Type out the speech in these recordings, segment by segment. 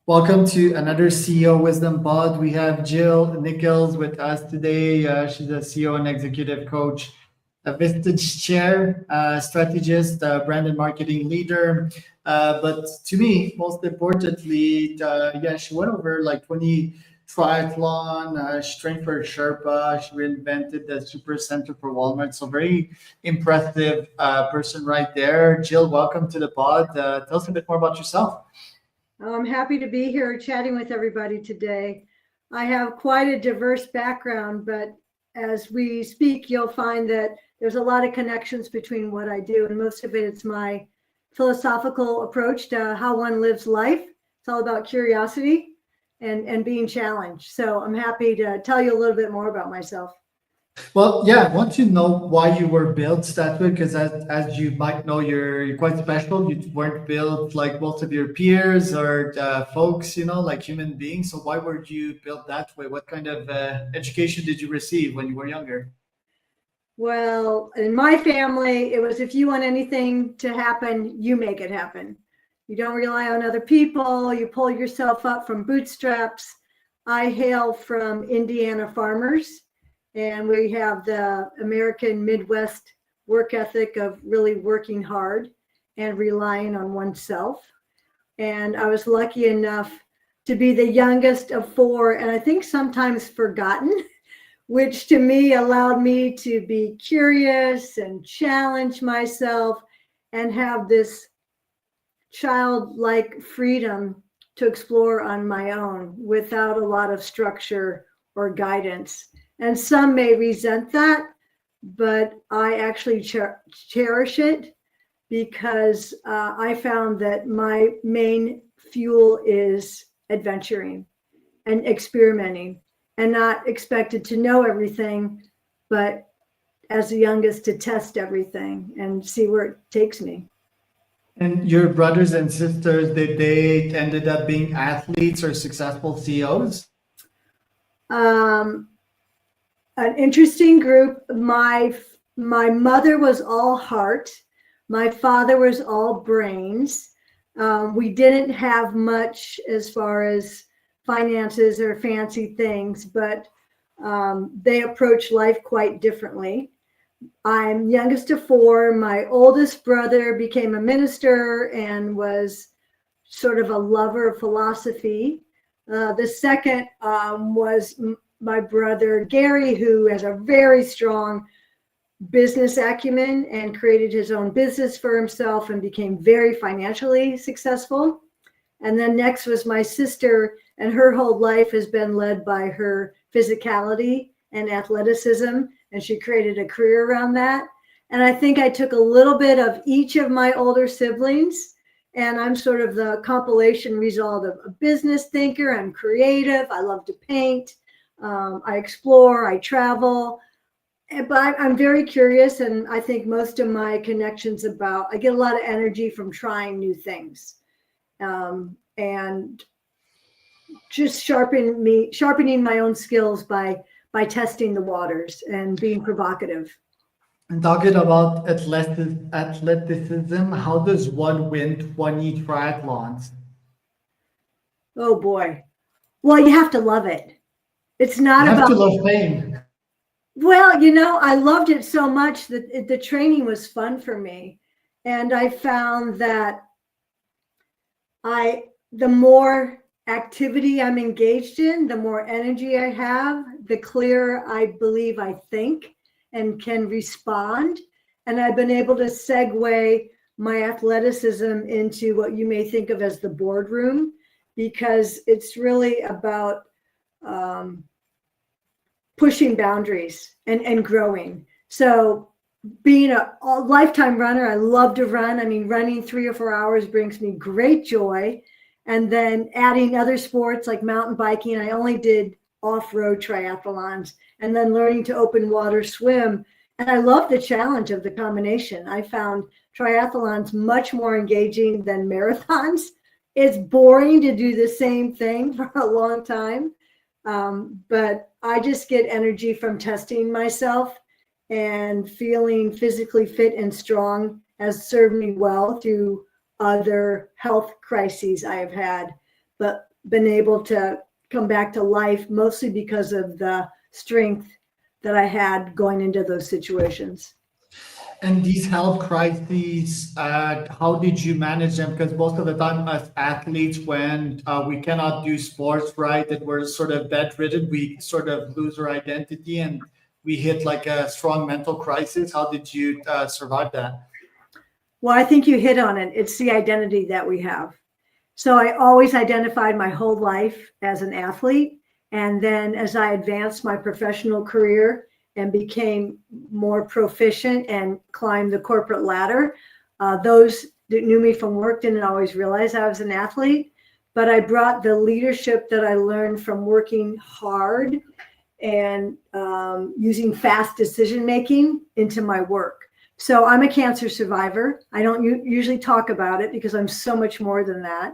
Welcome to another CEO Wisdom Pod. We have Jill Nichols with us today. She's a CEO and executive coach, a Vistage chair, strategist, brand and marketing leader. But to me, most importantly, she went over like 20 triathlon. She trained for Sherpa. She reinvented the supercenter for Walmart. So very impressive person right there. Jill, welcome to the pod. Tell us a bit more about yourself. I'm happy to be here chatting with everybody today. I have quite a diverse background, but as we speak, you'll find that there's a lot of connections between what I do, and most of it's my philosophical approach to how one lives life. It's all about curiosity and being challenged. So I'm happy to tell you a little bit more about myself. Well, yeah, I want to know why you were built that way, because as you might know, you're quite special. You weren't built like most of your peers or folks, like human beings. So why were you built that way? What kind of education did you receive when you were younger? Well, in my family, it was if you want anything to happen, you make it happen. You don't rely on other people. You pull yourself up from bootstraps. I hail from Indiana farmers, and we have the American Midwest work ethic of really working hard and relying on oneself. And I was lucky enough to be the youngest of four, and I think sometimes forgotten, which to me allowed me to be curious and challenge myself and have this childlike freedom to explore on my own without a lot of structure or guidance. And some may resent that, but I actually cherish it because I found that my main fuel is adventuring and experimenting and not expected to know everything, but as the youngest to test everything and see where it takes me. And your brothers and sisters, did they ended up being athletes or successful CEOs? Um, an interesting group. My mother was all heart. My father was all brains. We didn't have much as far as finances or fancy things, but they approach life quite differently. I'm youngest of four. My oldest brother became a minister and was sort of a lover of philosophy. The second was my brother Gary, who has a very strong business acumen and created his own business for himself and became very financially successful. And then next was my sister, and her whole life has been led by her physicality and athleticism, and she created a career around that. And I think I took a little bit of each of my older siblings, and I'm sort of the compilation result of a business thinker. I'm creative. I love to paint. I explore. I travel. But I'm very curious, and I think most of my connections I get a lot of energy from trying new things. And just sharpening my own skills by testing the waters and being provocative. And talking about athleticism, how does one win 20 triathlons? Oh boy. Well, you have to love it. It's You not have about, to love fame. well, I loved it so much that the training was fun for me. And I found that the more activity I'm engaged in, the more energy I have, the clearer I believe I think and can respond. And I've been able to segue my athleticism into what you may think of as the boardroom, because it's really about pushing boundaries and growing. So being a lifetime runner, I love to run. I mean, running 3 or 4 hours brings me great joy. And then adding other sports like mountain biking, I only did off-road triathlons, and then learning to open water swim. And I love the challenge of the combination. I found triathlons much more engaging than marathons. It's boring to do the same thing for a long time. But I just get energy from testing myself, and feeling physically fit and strong has served me well through other health crises I have had. but been able to come back to life mostly because of the strength that I had going into those situations. And these health crises, how did you manage them? Because most of the time, as athletes, when we cannot do sports, right, and we're sort of bedridden, we sort of lose our identity and we hit like a strong mental crisis. How did you survive that? Well, I think you hit on it. It's the identity that we have. So I always identified my whole life as an athlete. And then as I advanced my professional career and became more proficient and climbed the corporate ladder, those that knew me from work didn't always realize I was an athlete. But I brought the leadership that I learned from working hard and using fast decision making into my work. So I'm a cancer survivor. I don't usually talk about it because I'm so much more than that.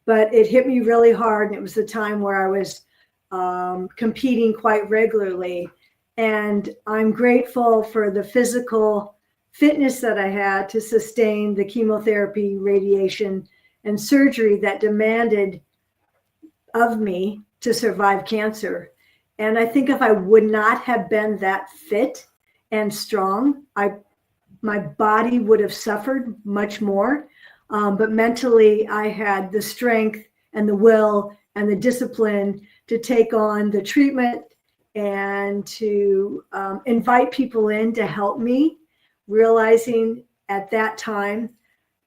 But it hit me really hard. And it was the time where I was competing quite regularly. And I'm grateful for the physical fitness that I had to sustain the chemotherapy, radiation, and surgery that demanded of me to survive cancer. And I think if I would not have been that fit and strong, my body would have suffered much more. But mentally, I had the strength and the will and the discipline to take on the treatment and to invite people in to help me, realizing at that time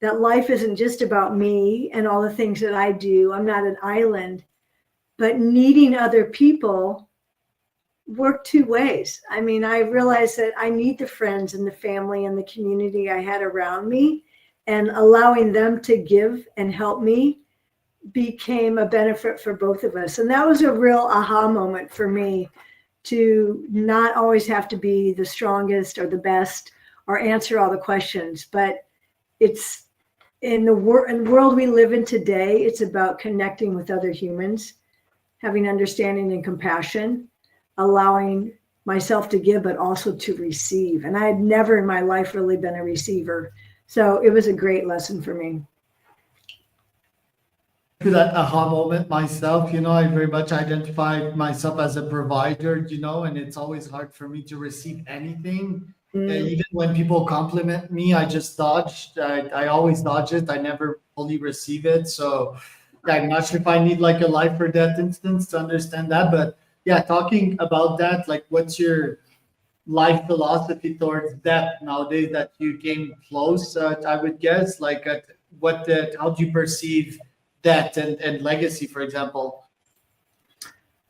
that life isn't just about me and all the things that I do. I'm not an island, but needing other people work two ways. I mean, I realized that I need the friends and the family and the community I had around me, and allowing them to give and help me became a benefit for both of us. And that was a real aha moment for me, to not always have to be the strongest or the best or answer all the questions, but it's in the world we live in today, it's about connecting with other humans, having understanding and compassion, allowing myself to give, but also to receive. And I had never in my life really been a receiver. So it was a great lesson for me. To that aha moment myself, I very much identify myself as a provider, and it's always hard for me to receive anything. Even when people compliment me, I just dodge. I always dodge it. I never fully receive it. So yeah, I'm not sure if I need like a life or death instance to understand that. But yeah, talking about that, like what's your life philosophy towards death nowadays that you came close, I would guess, like how do you perceive death and legacy, for example?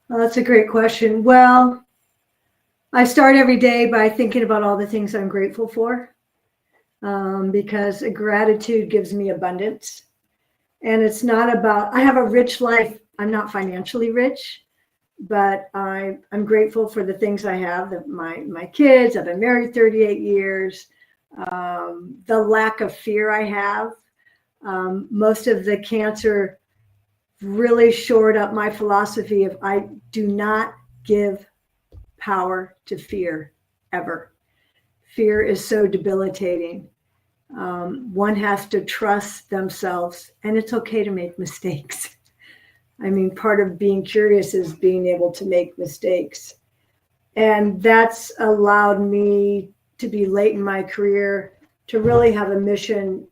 Well, that's a great question. Well, I start every day by thinking about all the things I'm grateful for, because gratitude gives me abundance. And it's not about, I have a rich life. I'm not financially rich, but I'm grateful for the things I have, my kids. I've been married 38 years. The lack of fear I have. Most of the cancer really shored up my philosophy of I do not give power to fear ever. Fear is so debilitating. One has to trust themselves, and it's okay to make mistakes. I mean, part of being curious is being able to make mistakes. And that's allowed me to be late in my career to really have a mission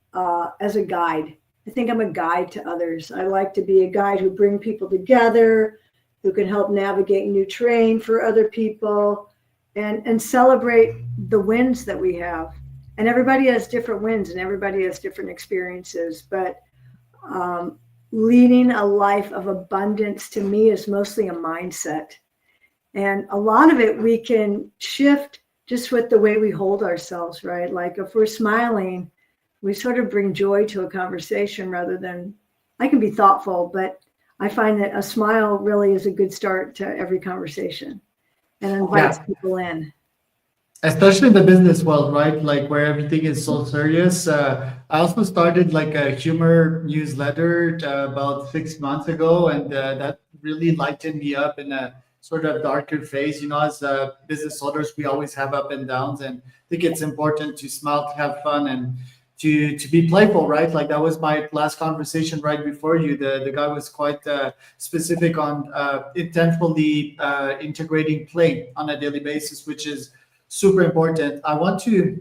as a guide. I think I'm a guide to others. I like to be a guide who bring people together, who can help navigate new terrain for other people, and celebrate the wins that we have. And everybody has different wins and everybody has different experiences, but leading a life of abundance to me is mostly a mindset. And a lot of it we can shift just with the way we hold ourselves, right? Like if we're smiling, we sort of bring joy to a conversation rather than, I can be thoughtful, but I find that a smile really is a good start to every conversation and invites people in. Especially in the business world, right? Like where everything is so serious. I also started like a humor newsletter about 6 months ago, and that really lightened me up in a sort of darker phase. As business owners, we always have up and downs, and I think it's important to smile, to have fun, and to be playful, right? Like that was my last conversation right before you. The guy was quite specific on intentionally integrating play on a daily basis, which is super important. I want to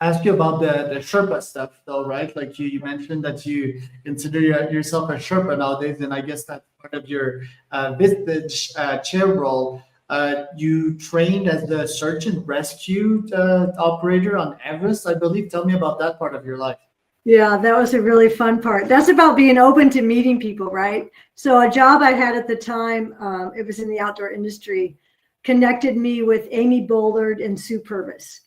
ask you about the Sherpa stuff, though, right? Like you mentioned that you consider yourself a Sherpa nowadays, and I guess that's part of your Vistage chair role. You trained as the search and rescue operator on Everest, I believe. Tell me about that part of your life. Yeah, that was a really fun part. That's about being open to meeting people, right? So a job I had at the time, it was in the outdoor industry, connected me with Amy Bollard and Sue Purvis.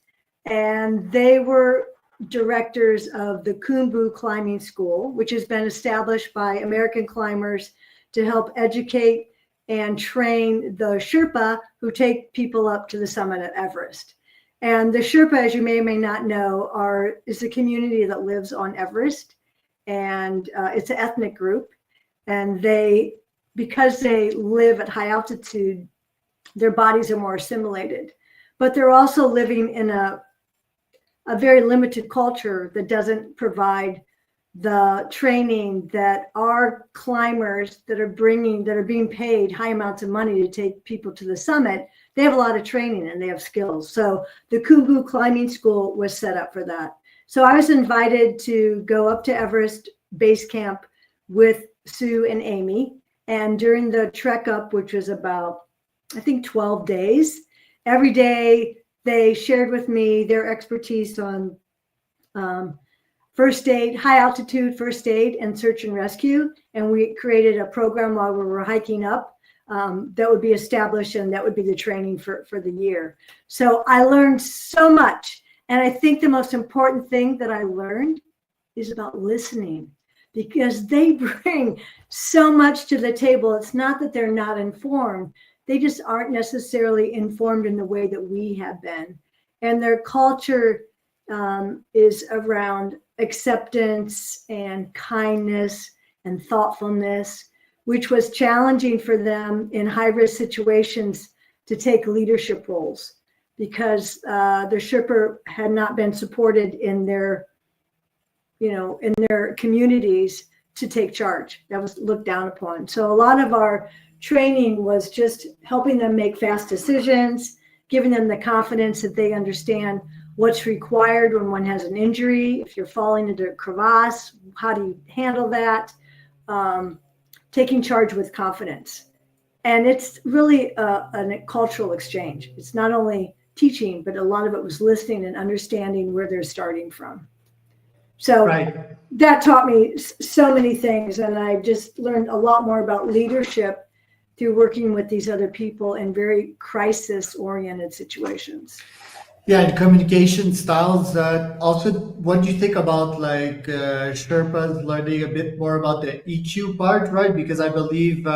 And they were directors of the Kumbu Climbing School, which has been established by American climbers to help educate and train the Sherpa who take people up to the summit of Everest. And the Sherpa, as you may or may not know, is a community that lives on Everest, and it's an ethnic group. And because they live at high altitude, their bodies are more assimilated. But they're also living in a very limited culture that doesn't provide the training that our climbers that are being paid high amounts of money to take people to the summit, they have a lot of training and they have skills. So the Kumbu Climbing School was set up for that. So I was invited to go up to Everest Base Camp with Sue and Amy. And during the trek up, which was about, I think, 12 days, every day they shared with me their expertise on first aid, high altitude first aid and search and rescue. And we created a program while we were hiking up that would be established, and that would be the training for the year. So I learned so much. And I think the most important thing that I learned is about listening, because they bring so much to the table. It's not that they're not informed. They just aren't necessarily informed in the way that we have been. And their culture is around acceptance and kindness and thoughtfulness, which was challenging for them in high-risk situations to take leadership roles, because the Sherpa had not been supported in their communities to take charge. That was looked down upon. So a lot of our training was just helping them make fast decisions, giving them the confidence that they understand what's required when one has an injury. If you're falling into a crevasse, how do you handle that? Taking charge with confidence. And it's really a cultural exchange. It's not only teaching, but a lot of it was listening and understanding where they're starting from. So Right. that taught me so many things. And I just learned a lot more about leadership through working with these other people in very crisis-oriented situations. Yeah, and communication styles. Also, what do you think about like Sherpas learning a bit more about the EQ part, right? Because I believe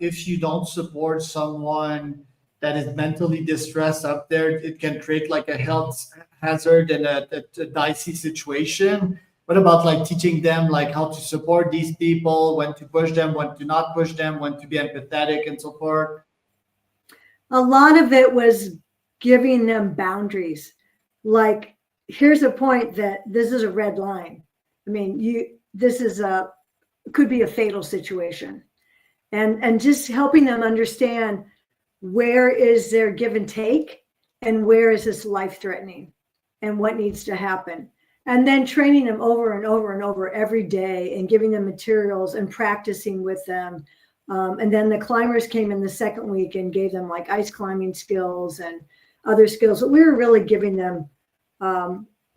if you don't support someone that is mentally distressed up there, it can create like a health hazard and a dicey situation. What about like teaching them like how to support these people, when to push them, when to not push them, when to be empathetic and so forth? A lot of it was giving them boundaries. Like, here's a point that this is a red line. I mean, could be a fatal situation. And just helping them understand where is their give and take and where is this life-threatening and what needs to happen. And then training them over and over and over every day and giving them materials and practicing with them. And then the climbers came in the second week and gave them like ice climbing skills and other skills. But we were really giving them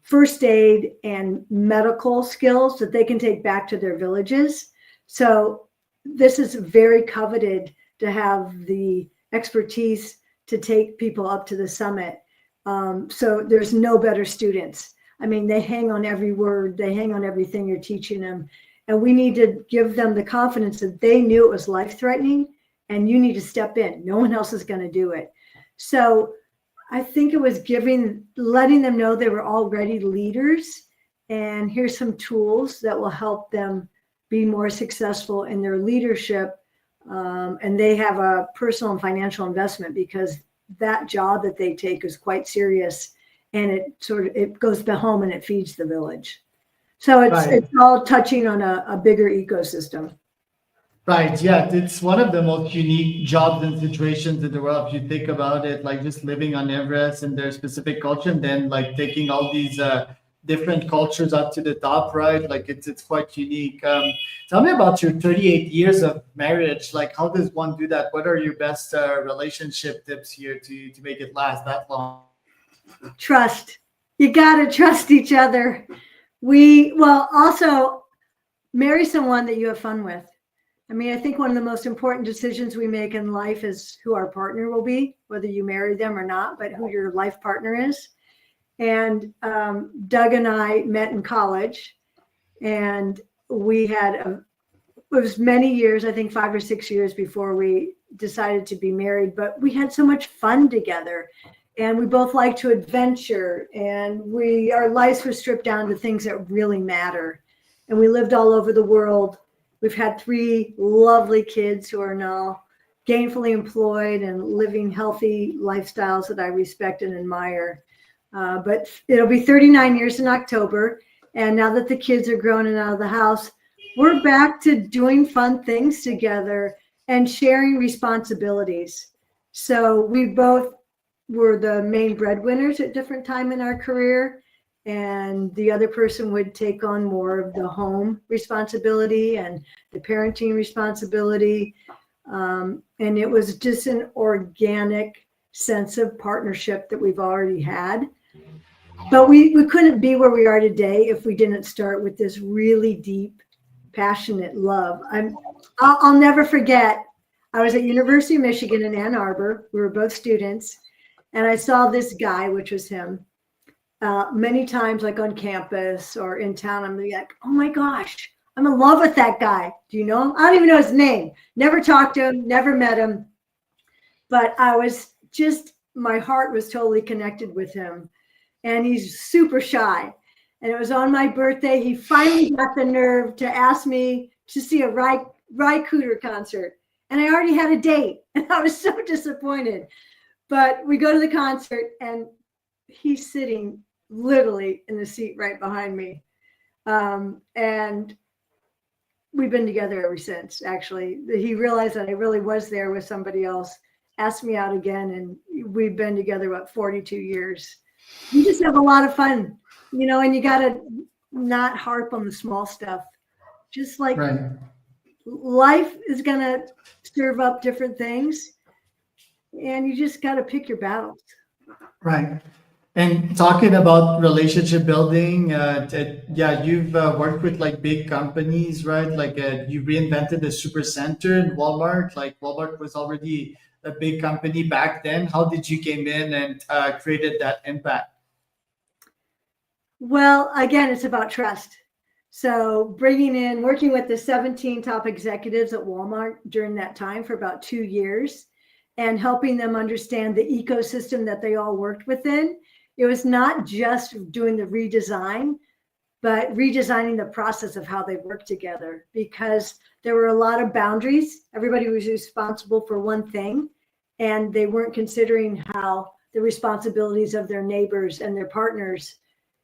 first aid and medical skills that they can take back to their villages. So this is very coveted, to have the expertise to take people up to the summit. So there's no better students. I mean, they hang on every word, they hang on everything you're teaching them. And we need to give them the confidence that they knew it was life-threatening, and you need to step in. No one else is going to do it. So I think it was letting them know they were already leaders, and here's some tools that will help them be more successful in their leadership. And they have a personal and financial investment, because that job that they take is quite serious, and it goes home and it feeds the village. So it's Right. all touching on a bigger ecosystem. Right. Yeah. It's one of the most unique jobs and situations in the world. If you think about it, like just living on Everest and their specific culture, and then like taking all these different cultures up to the top, right? Like it's quite unique. Tell me about your 38 years of marriage. Like, how does one do that? What are your best relationship tips here to make it last that long? Trust. You got to trust each other. Well, also marry someone that you have fun with. I mean, I think one of the most important decisions we make in life is who our partner will be, whether you marry them or not, but who your life partner is. And Doug and I met in college, and we had it was many years, I think 5 or 6 years before we decided to be married, but we had so much fun together, and we both like to adventure, and our lives were stripped down to things that really matter. And we lived all over the world. We've had 3 lovely kids who are now gainfully employed and living healthy lifestyles that I respect and admire. But it'll be 39 years in October. And now that the kids are grown and out of the house, we're back to doing fun things together and sharing responsibilities. So we both were the main breadwinners at different time in our career. And the other person would take on more of the home responsibility and the parenting responsibility. And it was just an organic sense of partnership that we've already had. But we couldn't be where we are today if we didn't start with this really deep, passionate love. I'll never forget, I was at University of Michigan in Ann Arbor. We were both students. And I saw this guy, which was him, many times, like on campus or in town. I'm like, oh my gosh, I'm in love with that guy. Do you know him? I don't even know his name. Never talked to him, never met him. But my heart was totally connected with him. And he's super shy. And it was on my birthday. He finally got the nerve to ask me to see a Ry Cooder concert. And I already had a date. And I was so disappointed. But we go to the concert, and he's sitting literally in the seat right behind me. And we've been together ever since, actually. He realized that I really was there with somebody else, asked me out again, and we've been together about 42 years. We just have a lot of fun, and you got to not harp on the small stuff. Just like Right. life is going to serve up different things, and you just got to pick your battles. Right. And talking about relationship building, yeah, you've worked with like big companies, right? Like you reinvented the supercenter in Walmart. Like Walmart was already a big company back then. How did you came in and created that impact? Well, again, it's about trust. So working with the 17 top executives at Walmart during that time for about 2 years, and helping them understand the ecosystem that they all worked within. It was not just doing the redesign, but redesigning the process of how they work together, because there were a lot of boundaries. Everybody was responsible for one thing, and they weren't considering how the responsibilities of their neighbors and their partners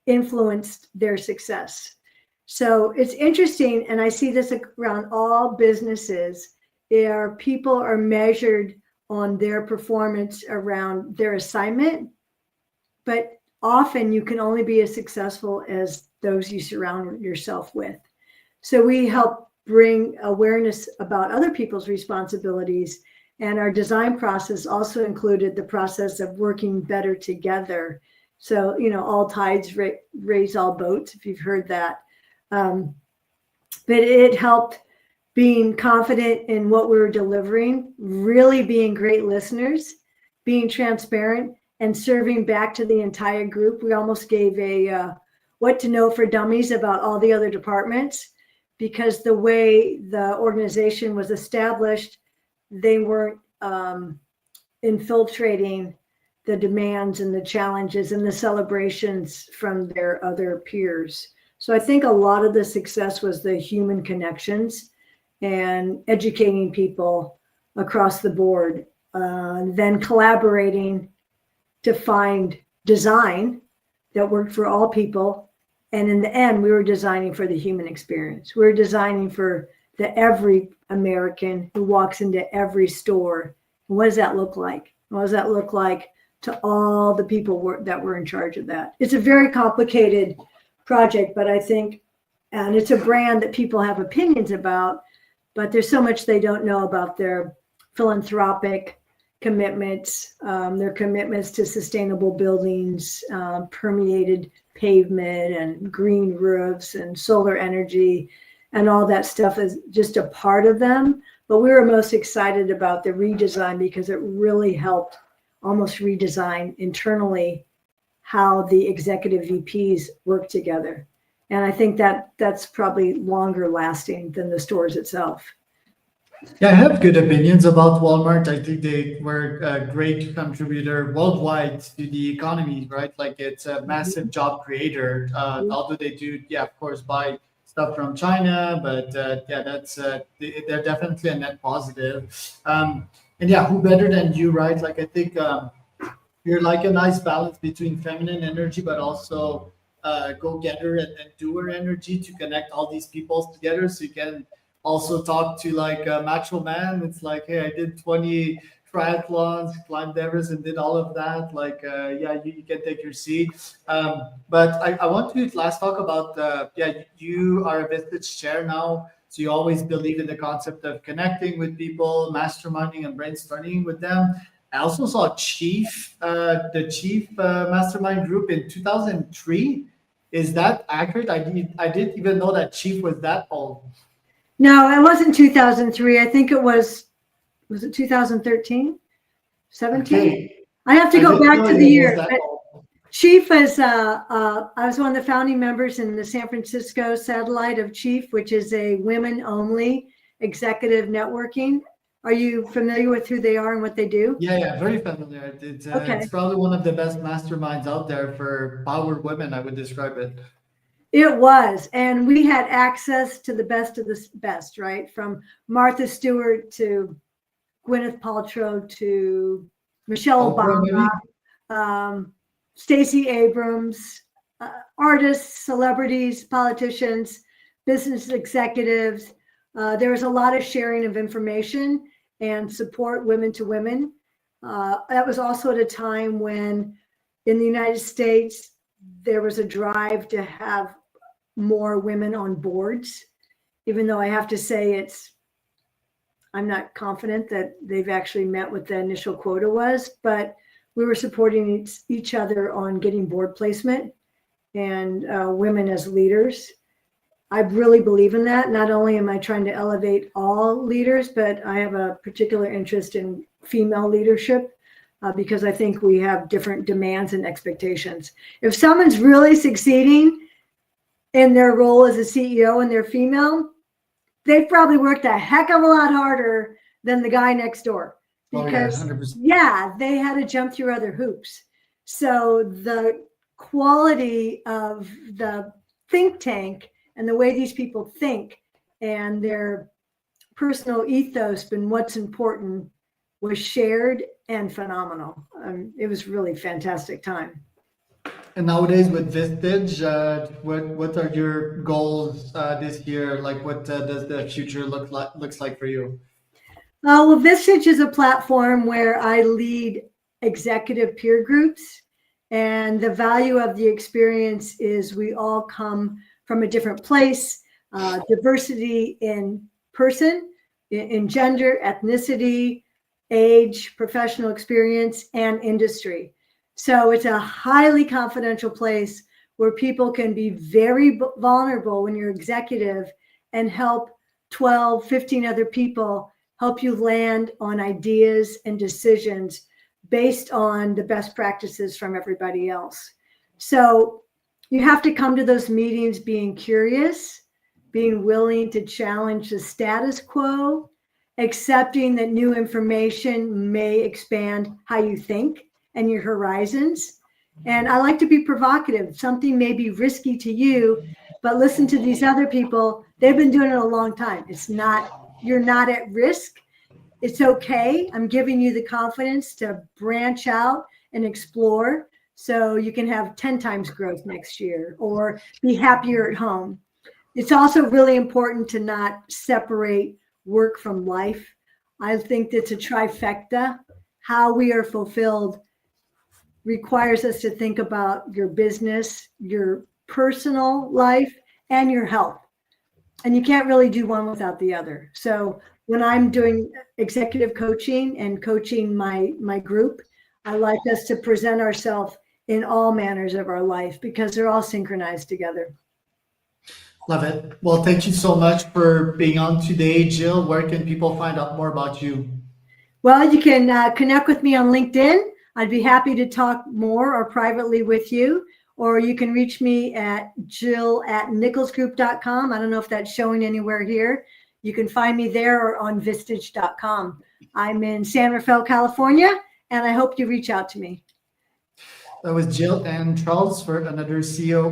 influenced their success. So it's interesting, and I see this around all businesses. People are measured on their performance around their assignment, but often you can only be as successful as those you surround yourself with. So we help bring awareness about other people's responsibilities, and our design process also included the process of working better together. So, all tides raise all boats, if you've heard that. But it helped being confident in what we were delivering, really being great listeners, being transparent, and serving back to the entire group. We almost gave a what to know for dummies about all the other departments, because the way the organization was established, they weren't infiltrating the demands and the challenges and the celebrations from their other peers. So I think a lot of the success was the human connections and educating people across the board, then collaborating to find design that worked for all people, And in the end, we were designing for the human experience. We were designing for the every American who walks into every store. And what does that look like? What does that look like to all the people that were in charge of that? It's a very complicated project, but I think, and it's a brand that people have opinions about, but there's so much they don't know about their philanthropic commitments, their commitments to sustainable buildings, permeated pavement and green roofs and solar energy, and all that stuff is just a part of them. But we were most excited about the redesign because it really helped almost redesign internally how the executive VPs work together. And I think that that's probably longer lasting than the stores itself. Yeah, I have good opinions about Walmart. I think they were a great contributor worldwide to the economy, right? Like it's a massive job creator. Although they do, yeah, of course, buy stuff from China, but yeah, that's they're definitely a net positive. And yeah, who better than you, right? Like I think you're like a nice balance between feminine energy, but also go-getter and doer energy to connect all these people together. So you can also talk to like a macho man. It's like, hey, I did 20 triathlons, climbed Everest, and did all of that. Like, yeah, you can take your seat. But I want to last talk about, yeah, you are a Vistage chair now. So you always believe in the concept of connecting with people, masterminding and brainstorming with them. I also saw the Chief Mastermind group in 2003. Is that accurate? I didn't even know that Chief was that old. No, it wasn't 2003. I think it was it 2013, 17? Okay. I have to I go didn't back know to it the was year. that But old. Chief is, I was one of the founding members in the San Francisco satellite of Chief, which is a women-only executive networking. Are you familiar with who they are and what they do? Yeah, very familiar. Okay. It's probably one of the best masterminds out there for power women, I would describe it. It was, and we had access to the best of the best, right? From Martha Stewart to Gwyneth Paltrow to Michelle Oprah, maybe? Obama, Stacey Abrams, artists, celebrities, politicians, business executives. There was a lot of sharing of information and support women to women. That was also at a time when in the United States, there was a drive to have more women on boards, even though I have to say I'm not confident that they've actually met what the initial quota was, but we were supporting each other on getting board placement and women as leaders. I really believe in that. Not only am I trying to elevate all leaders, but I have a particular interest in female leadership because I think we have different demands and expectations. If someone's really succeeding in their role as a CEO and they're female, they've probably worked a heck of a lot harder than the guy next door because, 100%. yeah, they had to jump through other hoops. So the quality of the think tank and the way these people think and their personal ethos and what's important was shared and phenomenal. It was really fantastic time. And nowadays with Vistage, what are your goals this year? Like, what does the future looks like for you? Well, Vistage is a platform where I lead executive peer groups, and the value of the experience is we all come from a different place, diversity in person, in gender, ethnicity, age, professional experience, and industry. So it's a highly confidential place where people can be very vulnerable when you're executive and help 12, 15 other people help you land on ideas and decisions based on the best practices from everybody else. So you have to come to those meetings being curious, being willing to challenge the status quo, accepting that new information may expand how you think and your horizons. And I like to be provocative. Something may be risky to you, but listen to these other people. They've been doing it a long time. You're not at risk. It's okay. I'm giving you the confidence to branch out and explore. so you can have 10 times growth next year or be happier at home. It's also really important to not separate work from life. I think it's a trifecta. How we are fulfilled requires us to think about your business, your personal life, and your health. And you can't really do one without the other. So when I'm doing executive coaching and coaching my group, I like us to present ourselves in all manners of our life because they're all synchronized together. Love it. Well, thank you so much for being on today. Jill, where can people find out more about you? Well, you can connect with me on LinkedIn. I'd be happy to talk more or privately with you. Or you can reach me at jill@nicholsgroup.com. I don't know if that's showing anywhere here. You can find me there or on vistage.com. I'm in San Rafael, California, and I hope you reach out to me. That was Jill and Charles for another CEO